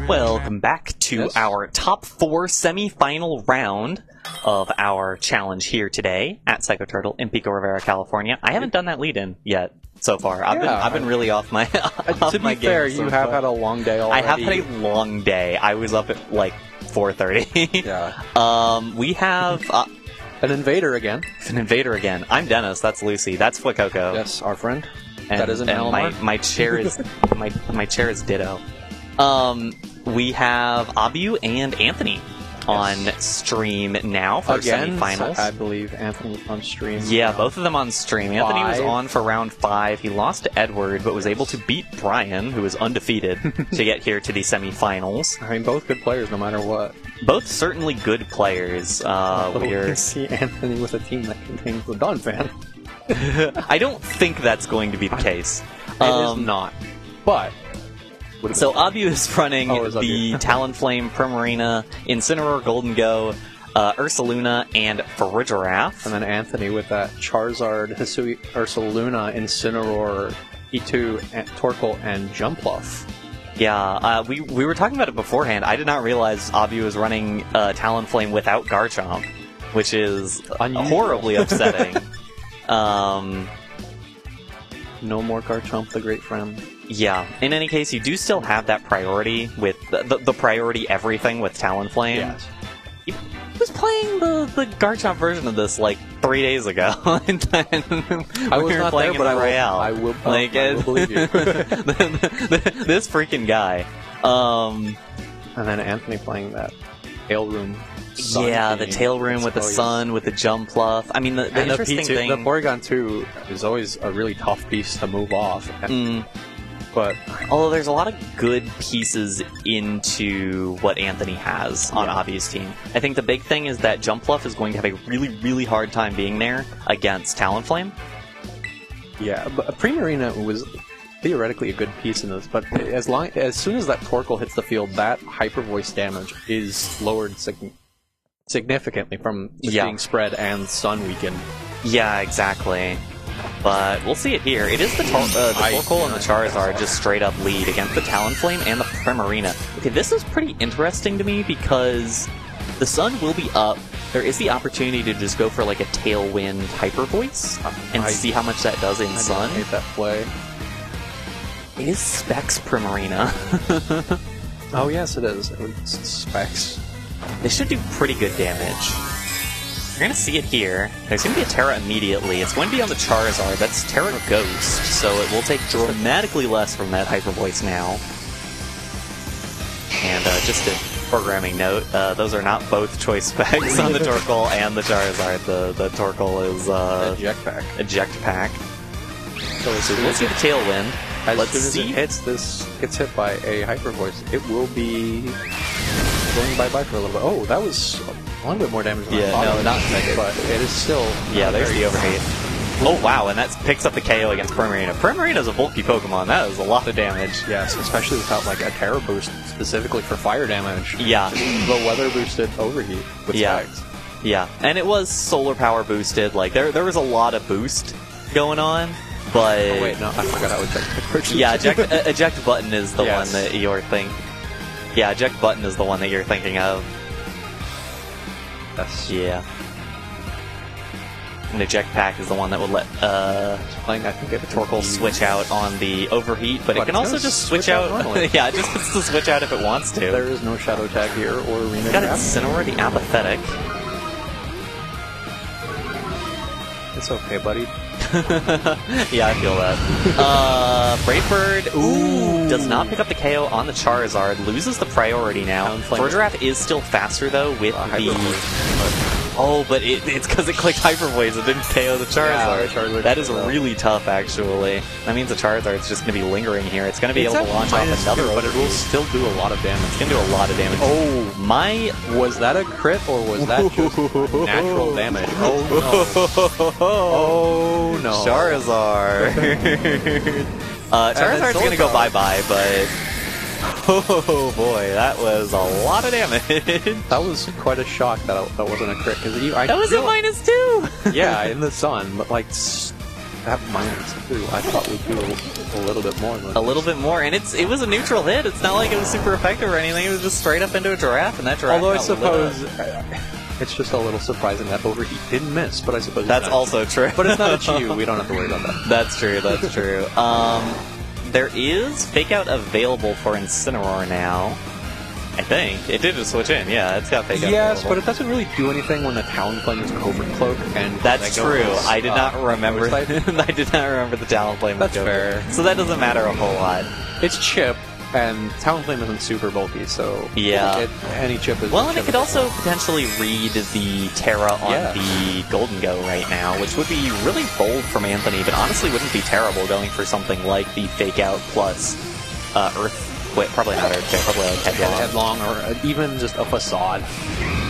Welcome back to our top 4 semi-final round of our challenge here today at Psycho Turtle in Pico Rivera, California. I haven't done that lead-in yet so far. I've been really off my off to my be fair, game you have had a long day already. I have had a long day. I was up at like 4:30. Yeah. We have An invader again. an invader again. I'm Dennis. That's Lucy. That's Flicoco. Yes, our friend. And, That isn't and Malamar. my chair is my chair is ditto. We have Abhyu and Anthony on stream now for Again, semifinals. I believe Anthony was on stream. Yeah, both of them on stream. Anthony was 5. on for round 5. He lost to Edward, but was able to beat Brian, who is undefeated, to get here to the semifinals. I mean, both good players, no matter what. Both certainly good players. We can see Anthony with a team that contains the Dawn fan. I don't think that's going to be the case. It is not. But So Abhyu is running the Abhyu. Talonflame, Primarina, Incineroar, Golden Go, Ursaluna, and Farigiraf. and then Anthony with that Charizard, Hisui, Ursaluna, Incineroar, E2, and Torkoal, and Jumpluff. Yeah, we were talking about it beforehand. I did not realize Abhyu was running Talonflame without Garchomp, which is horribly upsetting. No more Garchomp, the great friend. Yeah. In any case, you do still have that priority with the priority everything with Talonflame. Yes. He was playing the Garchomp version of this like 3 days ago. And then I was not playing there, but I will believe you. This freaking guy. And then Anthony playing that Tail Room. Yeah, the Tail Room with the sun, with the Jumpluff. I mean, the interesting thing... The Porygon 2 is always a really tough piece to move off. But although there's a lot of good pieces into what Anthony has on Abhyu's team. I think the big thing is that Jumpluff is going to have a really, really hard time being there against Talonflame. yeah, but Primarina was theoretically a good piece in this, but as soon as that Torkoal hits the field, that Hyper Voice damage is lowered significantly from just being spread and sun weakened. Yeah, exactly. But we'll see it here. It is the Torkoal and the Charizard just straight up lead against the Talonflame and the Primarina. Okay, this is pretty interesting to me because the sun will be up. There is the opportunity to just go for like a Tailwind Hyper Voice and see how much that does in sun. I hate that play. It is Specs Primarina. Oh yes, it is. It's Specs. They should do pretty good damage. You're going to see it here. There's going to be a Terra immediately. It's going to be on the Charizard. That's Terra Ghost, so it will take dramatically less from that Hyper Voice now. And just a programming note, those are not both choice specs on the Torkoal and the Charizard. The Torkoal is Eject Pack. Eject Pack. So we'll see the Tailwind. As soon as it hits, this gets hit by a Hyper Voice, it will be going bye-bye for a little bit. Oh, that was a little bit more damage than I thought. No, not negative. But it is still... Yeah, there's the overheat. Oh, wow, and that picks up the KO against Primarina. Primarina's a bulky Pokemon. That is a lot of damage. Yes, especially without like a Terra boost specifically for fire damage. Yeah. The weather-boosted overheat with Specs. Yeah, and it was solar power boosted. Like, there was a lot of boost going on, but... Oh, wait, no, I forgot how eject works. Yeah, eject button is the one that you're thinking... Yeah, eject button is the one that you're thinking of. Yes. Yeah. And eject pack is the one that would let I think it Torkoal switch out on the overheat, but it can also just switch out. Yeah, it just gets to switch out if it wants to. There is no Shadow Tag here or Arena. Got Incineroar, the apathetic. It's okay, buddy. Yeah, I feel that. Brave Bird, does not pick up the KO on the Charizard, loses the priority now. Farigiraf is still faster though with the... Oh, but it's because it clicked Hyper Voice, it didn't KO the Charizard. Yeah, that is really tough, actually. That means the Charizard's just going to be lingering here. It's going to be able to launch off another, but it will still do a lot of damage. It's going to do a lot of damage. Oh, my... Was that a crit, or was that just natural damage? Oh, no. Oh, no. Charizard. Charizard's going to go bye-bye, but... Oh boy, that was a lot of damage. That was quite a shock that wasn't a crit. That was a -2! Yeah, in the sun, but like That -2, I thought we'd do a little bit more than a little bit more, and it was a neutral hit. It's not like it was super effective or anything. It was just straight up into a giraffe, and that giraffe. Although I got suppose lit up. it's just a little surprising that Overheat didn't miss, but I suppose That's it's also true. But it's not a Chiyu. We don't have to worry about that. That's true. That's true. There is Fake Out available for Incineroar now. I think it did just switch in. Yeah, it's got Fake Out. Yes, available. but it doesn't really do anything when the Talonflame is Covert Cloak, and That's true. I did not remember. Ghost type. I did not remember the Talonflame. That's fair. So that doesn't matter a whole lot. It's chip, and Talonflame isn't super bulky, so Yeah. any chip is. Well, and chip it could also potentially read the Terra on the Golden Go right now, which would be really bold from Anthony, but honestly wouldn't be terrible going for something like the Fake Out plus Earth. Wait, probably not Earth, probably like headlong, or even just a facade.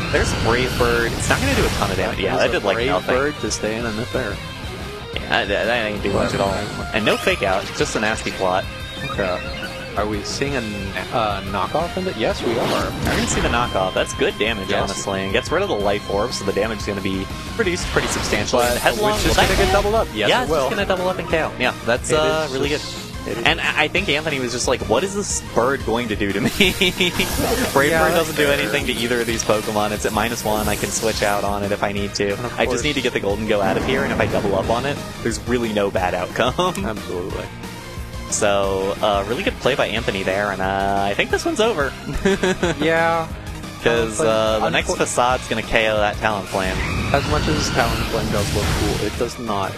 There's Brave Bird. It's not going to do a ton of damage. Yeah, that did like nothing. Brave Bird to stay in and there. Yeah, that ain't do much at all. And no Fake Out, just a nasty plot. Okay. Are we seeing a knockoff in it? Yes, we are. I'm going to see the knockoff. That's good damage, honestly. And gets rid of the Life Orb, so the damage is going to be pretty substantial. But Headlong, which is going to get doubled up. Yes, yeah, it will. it's going to double up and KO. Yeah, that's really good. And I think Anthony was just like, what is this bird going to do to me? Brave Bird doesn't do anything to either of these Pokemon. It's at -1. I can switch out on it if I need to. I just need to get the Golden Go out of here, and if I double up on it, there's really no bad outcome. Absolutely. So, really good play by Anthony there, and I think this one's over. Yeah. Because the next Facade's going to KO that Talonflame. As much as Talonflame does look cool, it does not.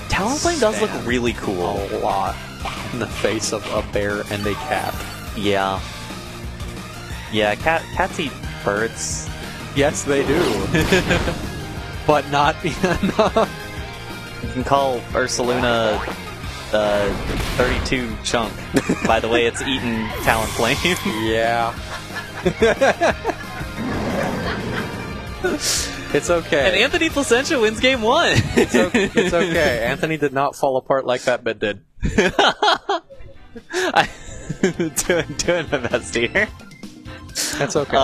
Talonflame does look really cool. A lot in the face of a bear and a cat. Yeah. Yeah, cats eat birds. Yes, they do. But not enough. You can call Ursaluna 32 Chunk. By the way, it's eaten Talonflame. Yeah. It's okay. And Anthony Plasencia wins game 1. It's okay. Anthony did not fall apart like that bit did. doing my best here. That's okay.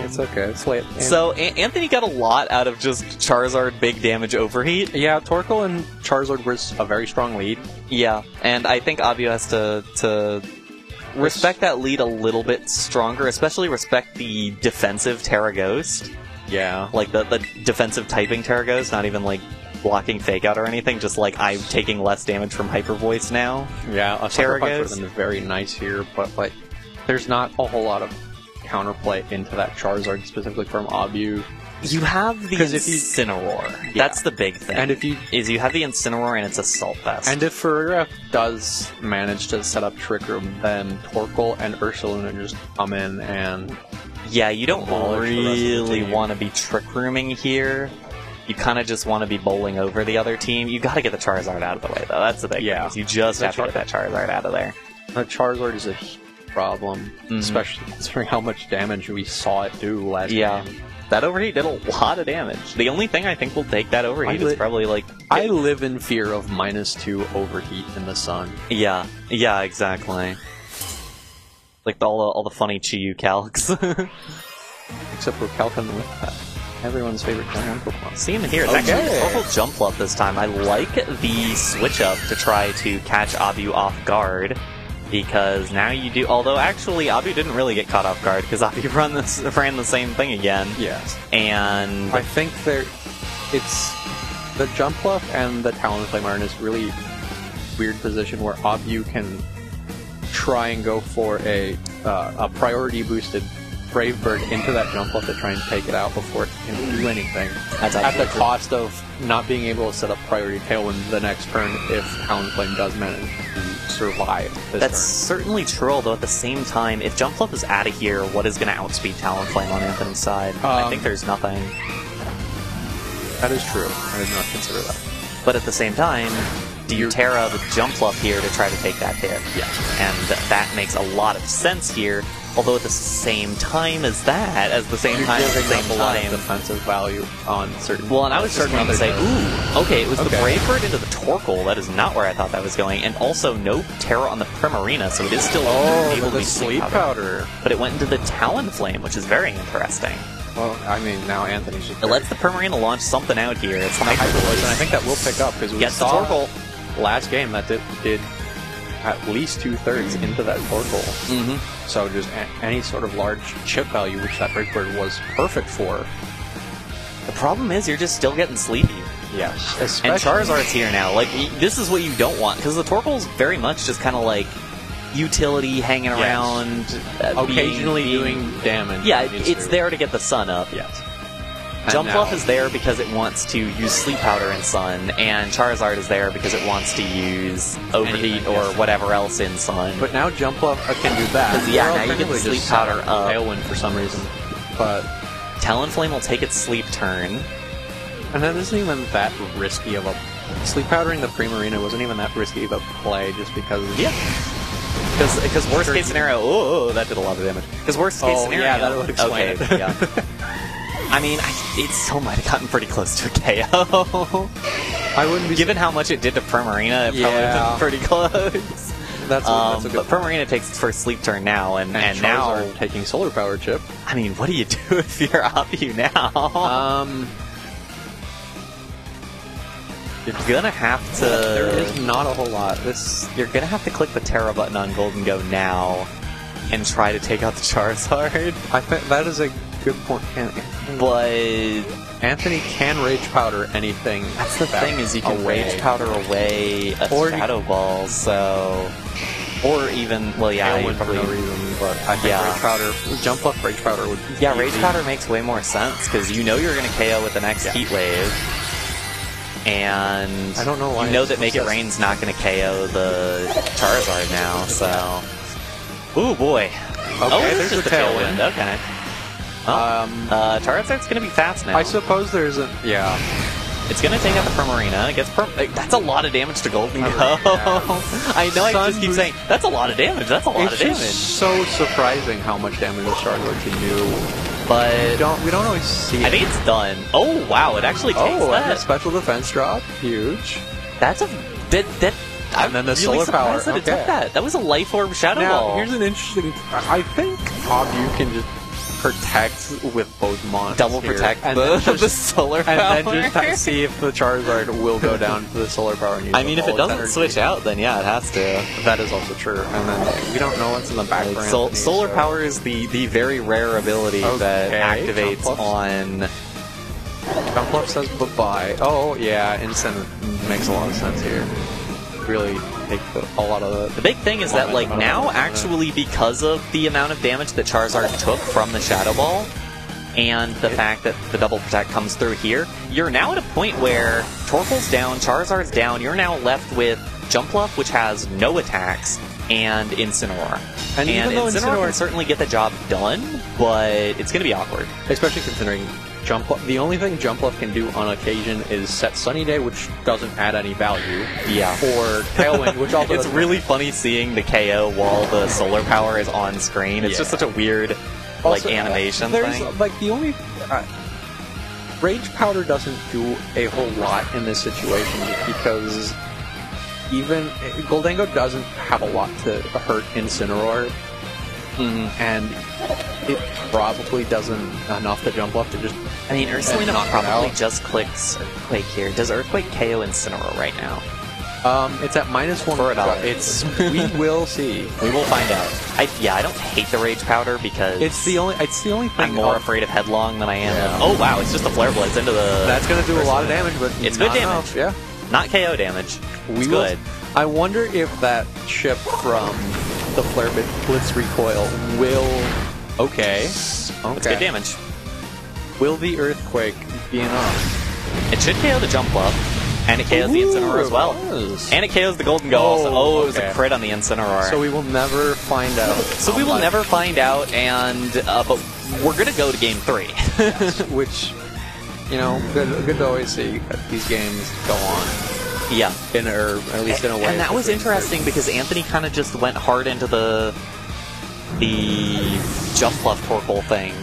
It's okay. It's late. So Anthony got a lot out of just Charizard big damage overheat. Yeah, Torkoal and Charizard was a very strong lead. Yeah, and I think Abhyu has to respect that lead a little bit stronger, especially respect the defensive Terra Ghost. Yeah. Like the defensive typing Terra Ghost, not even like blocking Fake Out or anything, just like I'm taking less damage from Hyper Voice now. Yeah, a Terra Ghost is very nice here, but like there's not a whole lot of counterplay into that Charizard specifically from Abhyu. You have the Incineroar. Yeah. That's the big thing. And if you have the Incineroar and it's Assault Vest. And if Ferreira does manage to set up Trick Room, then Torkoal and Ursaluna just come in and yeah, you don't really want to be Trick Rooming here. You kind of just want to be bowling over the other team. You got to get the Charizard out of the way, though. That's the big thing. You just have to get that Charizard out of there. Charizard is a problem, especially considering how much damage we saw it do last game. That overheat did a lot of damage. The only thing I think will take that overheat is probably like... I live in fear of -2 overheat in the sun. Yeah, exactly. Like all the funny Chiyu calcs. Except for Calcon with that. Everyone's favorite Gen 1 Pokemon. See him here. It's actually a Torkoal Jumpluff this time. I like the switch up to try to catch Abhyu off guard. Because now you do... Although, actually, Abhyu didn't really get caught off guard, because Abhyu ran the same thing again. Yes. And... I think it's... The Jumpluff and the Talonflame are in this really weird position where Abhyu can try and go for a priority-boosted Brave Bird into that Jumpluff to try and take it out before it can do anything. That's at the cost of not being able to set up priority Tailwind the next turn if Talonflame does manage to survive this That's turn. certainly true, although at the same time, if Jumpluff is out of here, what is going to outspeed Talonflame on Anthony's side? I think there's nothing. That is true. I did not consider that. But at the same time, do you Terra the Jumpluff here to try to take that hit? Yeah. And that makes a lot of sense here. Although at the same time as that, You're giving up a lot of defensive value on certain... Well, and I was starting to say, ooh, okay, it was the Brave Bird into the Torkoal. That is not where I thought that was going. And also, no Terra on the Primarina, so it is still able to be Sleep Powder. But it went into the Talonflame, which is very interesting. Well, I mean, now Anthony's just... It lets the Primarina launch something out here. It's Hyper Voice, and I think that will pick up, because we saw... the Torkoal. last game that did at least 2/3 into that Torkoal. So just any sort of large chip value, which that Breakbird was perfect for. The problem is you're just still getting sleepy. Yes, and Charizard's here now. Like, this is what you don't want, because the Torkoal's very much just kind of like utility, hanging around, occasionally doing damage. Yeah, it's there to get the sun up. Yes. Jumpluff is there because it wants to use Sleep Powder in Sun, and Charizard is there because it wants to use Overheat or whatever else in Sun. But now Jumpluff can do that. Yeah, now you get the Sleep Powder up. Tailwind for some reason. But Talonflame will take its Sleep turn. And that isn't even that risky of a... Sleep Powdering the Primarina wasn't even that risky of a play just because... Yeah. Because worst case scenario... Oh, that did a lot of damage. Because worst case scenario... yeah, that would explain it. Yeah. I mean, it still might have gotten pretty close to a KO. I wouldn't be... Given how much it did to Primarina, it probably would have been pretty close. That's a good but Primarina takes its first sleep turn now, and now... taking Solar Power Chip. I mean, what do you do if you're Abhyu now? You're gonna have to... There is not a whole lot. You're gonna have to click the Terra button on Golden Go now and try to take out the Charizard. I think that is a good point. But Anthony can Rage Powder anything. That's the thing, is you can Rage Powder away a Shadow Ball, so... Or even, well, yeah, for no reason, but I think Rage Powder, Jumpluff Rage Powder would be Yeah, Rage Powder makes way more sense, because you know you're going to KO with the next Heat Wave, and I don't know why you know that Make It Rain's not going to KO the Charizard now, so... Ooh, boy. Okay, there's a Tailwind. Okay. Charizard's going to be fast now. I suppose there's a... Yeah. It's going to take out the Primarina. It gets that's a lot of damage to Golden Go. I know I just keep saying, that's a lot of damage. That's a lot of damage. It's so surprising how much damage the Charizard can do. But we don't always see it. I think it's done. Oh, wow. It actually takes that. And a special defense drop. Huge. That's a... And then the Solar Power. That it took that. That was a Life Orb Shadow Ball. Now, here's an interesting... I think Abhyu can just protect with both monsters. Double protect the Solar Power. And then just see if the Charizard will go down to the Solar Power and use I mean, if it doesn't switch out, then yeah, it has to. That is also true. And then we don't know what's in the back for Anthony, Solar Power is the very rare ability that activates on... Jumpluff says bye-bye. Oh, yeah, Instant makes a lot of sense here. Really take a lot of the big thing is that, like, now actually, because of the amount of damage that Charizard took from the Shadow Ball and the fact that the double protect comes through here, you're now at a point where Torkoal's down, Charizard's down, you're now left with Jumpluff, which has no attacks, and Incineroar. And Incineroar can certainly get the job done, but it's going to be awkward. Especially considering Jumpluff. The only thing Jumpluff can do on occasion is set Sunny Day, which doesn't add any value. Yeah. Or Tailwind, which also it's really funny seeing the KO while the Solar Power is on screen. It's just such a weird, like, animation thing. Like, the only... Rage Powder doesn't do a whole lot in this situation because even... Goldango doesn't have a lot to hurt Incineroar. And it probably doesn't enough to Jumpluff to just... I mean, Ursaluna probably just clicks Earthquake here. Does Earthquake KO Incineroar right now? It's at -1 for $1. We will see. We will find out. I don't hate the Rage Powder because it's the only thing. I'm more afraid of Headlong than I am. Oh wow! It's just the Flare Blitz into the. That's gonna do a lot of damage, but it's good damage. Enough. Yeah, not KO damage. It's good. I wonder if that chip from the Flare Blitz recoil will. Okay. It's good damage. Will the Earthquake be enough? It should KO the Jumpluff, and it KOs the Incineroar as well. And it KOs the Golden Go also. It was a crit on the Incineroar. So we will never find out. So we will never find out, and but we're gonna go to Game 3. Yes, which, you know, good to always see these games go on. Yeah. Or at least in a way. And that was interesting because Anthony kind of just went hard into the Jumpluff Torkoal thing.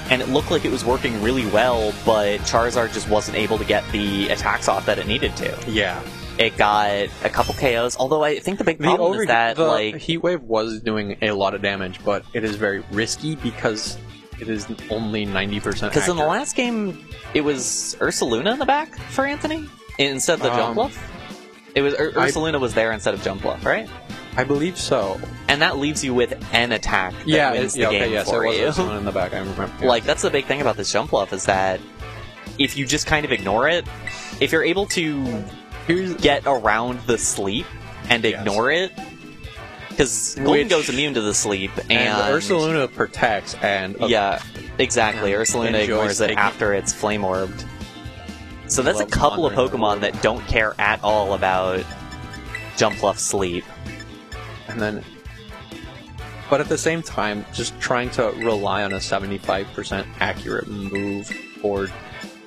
And it looked like it was working really well, but Charizard just wasn't able to get the attacks off that it needed to. Yeah. It got a couple KOs, although I think the big problem is that, the Heat Wave was doing a lot of damage, but it is very risky because it is only 90% Because in the last game, it was Ursaluna in the back for Anthony instead of the Jumpluff. It was Ursaluna was there instead of Jump Bluff, right? I believe so. And that leaves you with an attack that wins the game for you. Yes, in the back, I remember. Yeah. Like, that's the big thing about this Jump Bluff, is that if you just kind of ignore it, if you're able to get around the sleep and ignore it, because Golden goes immune to the sleep, and Ursaluna protects, and yeah, exactly. Ursaluna ignores it after it's Flame Orbed. So that's a couple of Pokemon that don't care at all about Jump Bluff Sleep. And then, but at the same time, just trying to rely on a 75% accurate move for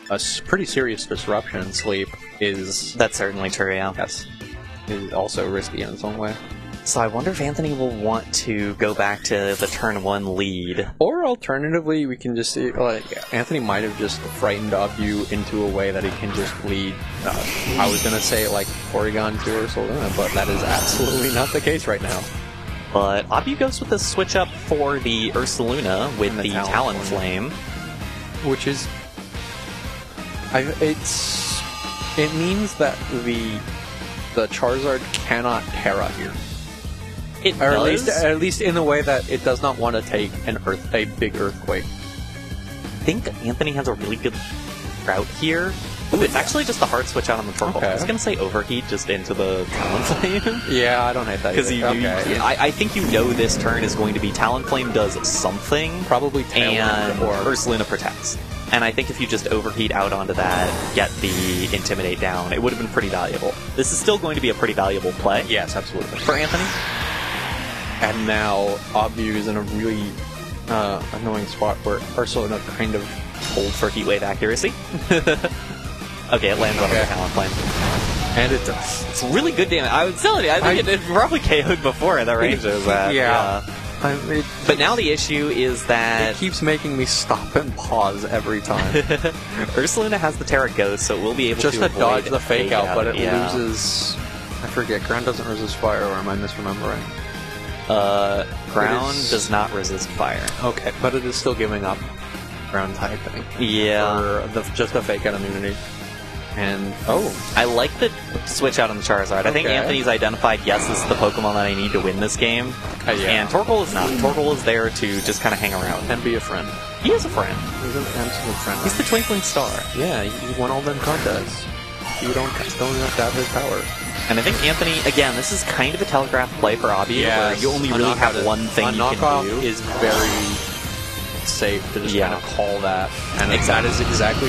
a pretty serious disruption in Sleep is... That's certainly true, yeah. Yes. Is also risky in its own way. So I wonder if Anthony will want to go back to the turn 1 lead. Or alternatively, we can just see, like, Anthony might have just frightened Abhyu into a way that he can just lead. I was going to say, like, Porygon to Ursaluna, but that is absolutely not the case right now. But Abhyu goes with the switch up for the Ursaluna with the Talonflame. Which is... It means that the Charizard cannot Terra here. It does. At least in the way that it does not want to take a big earthquake. I think Anthony has a really good route here. Ooh, it's actually just a hard switch out on the Torkoal. Okay. I was going to say Overheat just into the Talonflame. Yeah, I don't hate that. Because I think you know this turn is going to be Talonflame does something. Probably and Ursaluna protects. And I think if you just Overheat out onto that, get the Intimidate down, it would have been pretty valuable. This is still going to be a pretty valuable play. Yes, absolutely. For Anthony. And now Abhyu is in a really annoying spot where Ursaluna kind of hold for Heat Wave accuracy. Okay, it lands on the Talonflame. And it does. It's really good damage. I would tell you, I think it probably KO'd before the range is at. Yeah. But now the issue is that... It keeps making me stop and pause every time. Ursaluna has the Terra Ghost, so it will be able just to dodge the fake out, but it loses... I forget, ground doesn't resist fire, or am I misremembering? Ground does not resist fire. Okay, but it is still giving up ground typing. Yeah. For just a fake out immunity. And I like the switch out on the Charizard. I think Anthony's identified, yes, this is the Pokemon that I need to win this game. And Torkoal is not. Torkoal is there to just kind of hang around. And be a friend. He is a friend. He's an absolute friend. He's the Twinkling Star. Yeah, he won all them contests. You don't have to have his power. And I think Anthony, again, this is kind of a telegraphed play for Abhyu, where you only really have one thing you can do. Knockoff is very safe to just kind of call that. And that is exactly...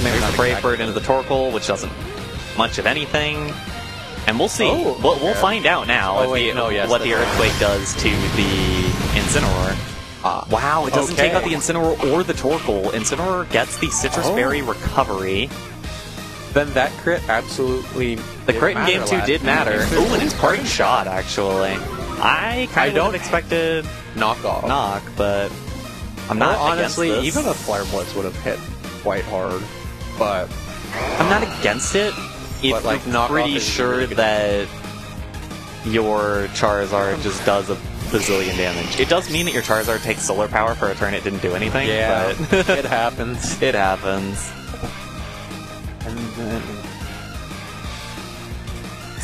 Maybe the Brave Bird into the Torkoal, which doesn't much of anything. And we'll see. We'll find out now what the Earthquake does to the Incineroar. Wow, it doesn't take out the Incineroar or the Torkoal. Incineroar gets the Citrus Berry recovery. Then that crit absolutely... The crit in Game 2 did matter. Oh, and it's Parting Shot, actually. I kind of would have expected Knock, but I'm not honestly, against this. Even a Flare Blitz would have hit quite hard, but... I'm not against it. If you're pretty sure that your Charizard just does a bazillion damage. It does mean that your Charizard takes Solar Power for a turn it didn't do anything. Yeah, but it happens. It happens. And then...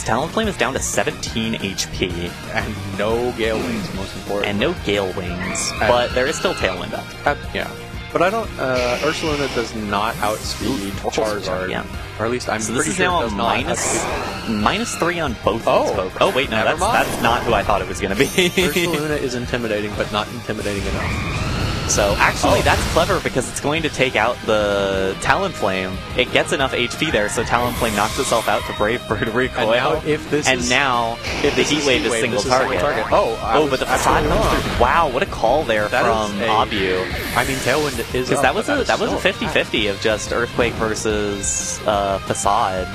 Talonflame is down to 17 HP. And no Gale Wings, most important. And no Gale Wings. But there is still Tailwind up. Yeah. But I don't... Ursaluna does not outspeed Charizard. Yeah. Or at least I'm so pretty this is sure now it does minus 3 on both of these folks. Oh, wait, no, that's not who I thought it was going to be. Ursaluna is intimidating, but not intimidating enough. So, actually, that's clever because it's going to take out the Talonflame. It gets enough HP there, so Talonflame knocks itself out to Brave Bird recoil. If the Heat Wave is single target. But the facade comes through. Wow, what a call there from Abhyu. I mean, Tailwind is... Because that was a 50-50 of just Earthquake versus Facade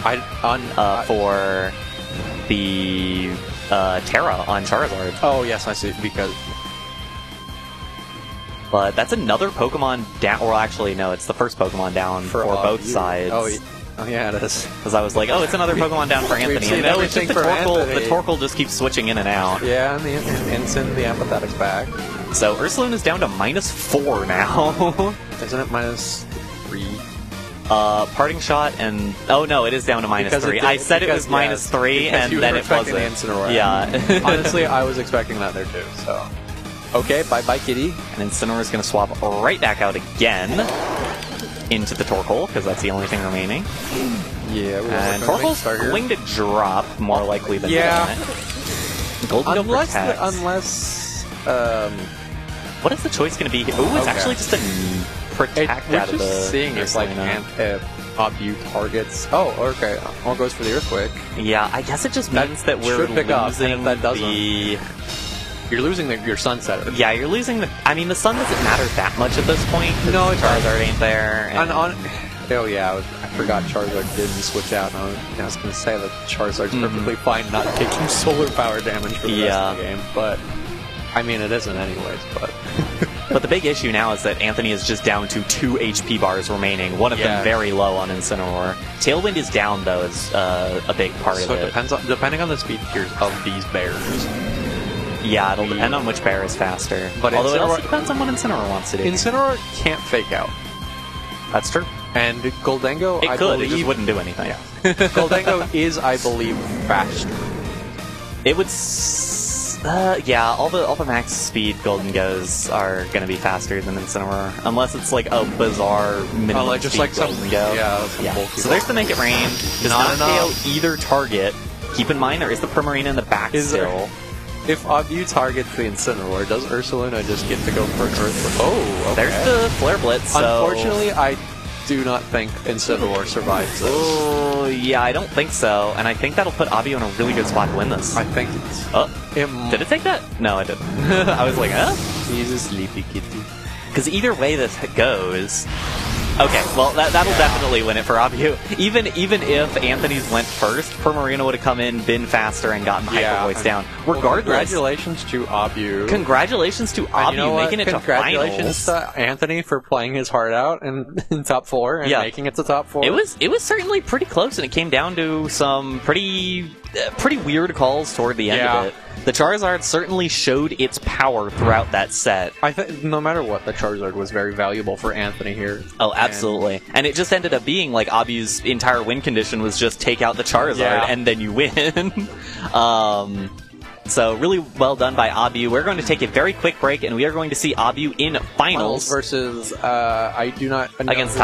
for the Terra on Charizard. Oh, yes, I see, because... But that's another Pokemon down, or actually, no, it's the first Pokemon down for both sides. Oh, yeah, it is. Because I was like, oh, it's another Pokemon down for Anthony. And no, it's just the Torkoal just keeps switching in and out. Yeah, and the Incin, the Apathetic's back. So Ursaluna is down to -4 now. Isn't it -3? Parting shot and... Oh no, it is down to -3. I said it was -3 and then it wasn't. Incineroar. Yeah. Honestly, I was expecting that there too, so... Okay, bye-bye, kitty. And Incineroar's going to swap right back out again into the Torkoal, because that's the only thing remaining. Yeah, and Torkoal's going to drop, more likely than not. Golden unless... What is the choice going to be? Oh, it's actually just a protect out of the... We're just seeing if, like, Abhyu targets... Oh, okay. All goes for the Earthquake. Yeah, I guess it just means that we're losing the... You're losing your Sunsetter. Yeah, you're losing the... I mean, the Sun doesn't matter that much at this point. No, Charizard ain't there. And oh yeah, I forgot Charizard didn't switch out. I was going to say that Charizard's perfectly fine not taking solar power damage for the rest of the game, but... I mean, it isn't anyways, but... But the big issue now is that Anthony is just down to 2 HP bars remaining, one of them very low on Incineroar. Tailwind is down, though, is a big part of it. So depending on the speed tiers of these bears... Yeah, it'll depend on which bear is faster. But although it also depends on what Incineroar wants to do. Incineroar can't fake out. That's true. And Goldengo, I believe... It just wouldn't do anything. Yeah. Goldengo is, I believe, faster. It would... yeah, all the max speed Goldengos are going to be faster than Incineroar. Unless it's like a bizarre minimum just speed like some Goldengo. Yeah. So there's the Make It Rain. Does not KO either target. Keep in mind, there is the Primarina in the back still. If Abhyu targets the Incineroar, does Ursaluna just get to go for an Earthquake? Oh, okay. There's the Flare Blitz, so... Unfortunately, I do not think Incineroar survives this. Oh, yeah, I don't think so. And I think that'll put Abhyu in a really good spot to win this. I think it's... Did it take that? No, it didn't. I was like, huh? He's a sleepy kitty. Because either way this goes... Okay, well, that'll definitely win it for Abhyu. Even if Anthony's went first, Primarina would have come in, been faster, and gotten Hyper Voice down. Regardless... Congratulations to Abhyu. Congratulations to Abhyu making it to finals. Congratulations to Anthony for playing his heart out in top 4 and making it to top 4. It was certainly pretty close, and it came down to some pretty weird calls toward the end of it. The Charizard certainly showed its power throughout that set. I think no matter what, the Charizard was very valuable for Anthony here. Oh, absolutely. And it just ended up being like Abhyu's entire win condition was just take out the Charizard and then you win. So really well done by Abhyu. We're going to take a very quick break, and we are going to see Abhyu in finals versus I do not know against who